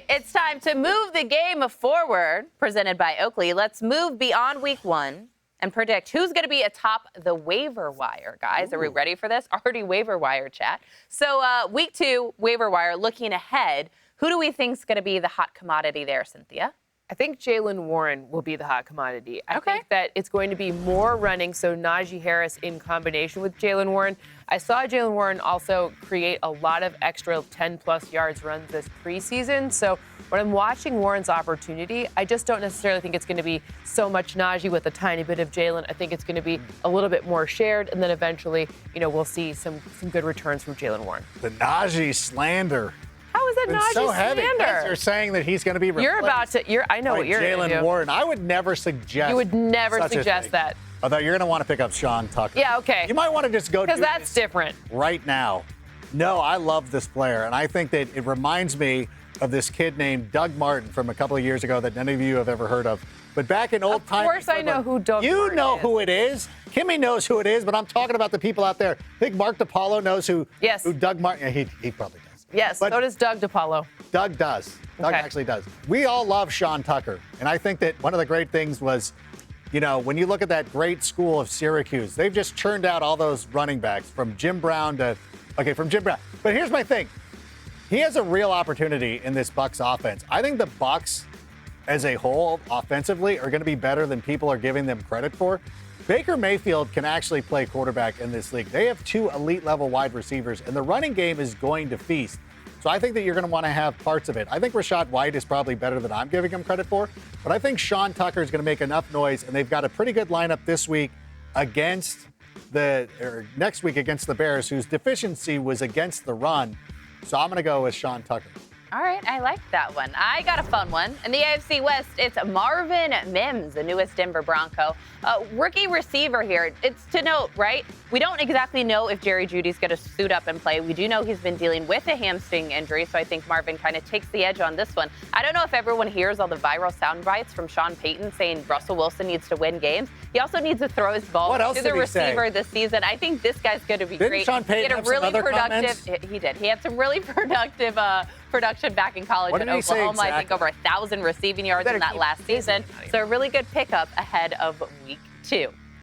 right, it's time to move the game forward, presented by Oakley. Let's move beyond week 1 and predict who's going to be atop the waiver wire, guys. Are we ready for this? Already waiver wire chat. So week 2, waiver wire, looking ahead, who do we think is going to be the hot commodity there, Cynthia? I think Jalen Warren will be the hot commodity. I think that it's going to be more running, so Najee Harris in combination with Jalen Warren. I saw Jalen Warren also create a lot of extra 10-plus yards runs this preseason. So when I'm watching Warren's opportunity, I just don't necessarily think it's going to be so much Najee with a tiny bit of Jalen. I think it's going to be a little bit more shared, and then eventually, we'll see some good returns from Jalen Warren. The Najee slander. How is that Najee so heavy. slander? You're saying that he's going to be replaced. I know what you're going to do. Jalen Warren. I would never suggest. You would never suggest that. Although you're going to want to pick up Sean Tucker. Yeah, okay. You might want to just go because that's different right now. No, I love this player, and I think that it reminds me of this kid named Doug Martin from a couple of years ago that none of you have ever heard of. But back in old times. Of course I know who Doug Martin is. You know who it is. Kimmy knows who it is, but I'm talking about the people out there. I think Mark DiPaolo knows who Doug Martin. Yeah, he probably does. Yes, but so does Doug DiPaolo. Doug does. Doug actually does. We all love Sean Tucker. And I think that one of the great things was, when you look at that great school of Syracuse, they've just churned out all those running backs from Jim Brown to, from Jim Brown. But here's my thing. He has a real opportunity in this Bucs offense. I think the Bucs as a whole offensively are going to be better than people are giving them credit for. Baker Mayfield can actually play quarterback in this league. They have 2 elite-level wide receivers, and the running game is going to feast. So I think that you're going to want to have parts of it. I think Rachaad White is probably better than I'm giving him credit for, but I think Sean Tucker is going to make enough noise, and they've got a pretty good lineup this week next week against the Bears, whose deficiency was against the run. So I'm going to go with Sean Tucker. All right, I like that one. I got a fun one. In the AFC West, it's Marvin Mims, the newest Denver Bronco. Rookie receiver here. It's to note, right? We don't exactly know if Jerry Jeudy's going to suit up and play. We do know he's been dealing with a hamstring injury, so I think Marvin kind of takes the edge on this one. I don't know if everyone hears all the viral sound bites from Sean Payton saying Russell Wilson needs to win games. He also needs to throw his ball to the receiver this season. I think this guy's going to be great. Sean Payton have some other comments? He did. He had some really productive production back in college in Oklahoma. I think over 1,000 receiving yards in that last season. So a really good pickup ahead of week 2.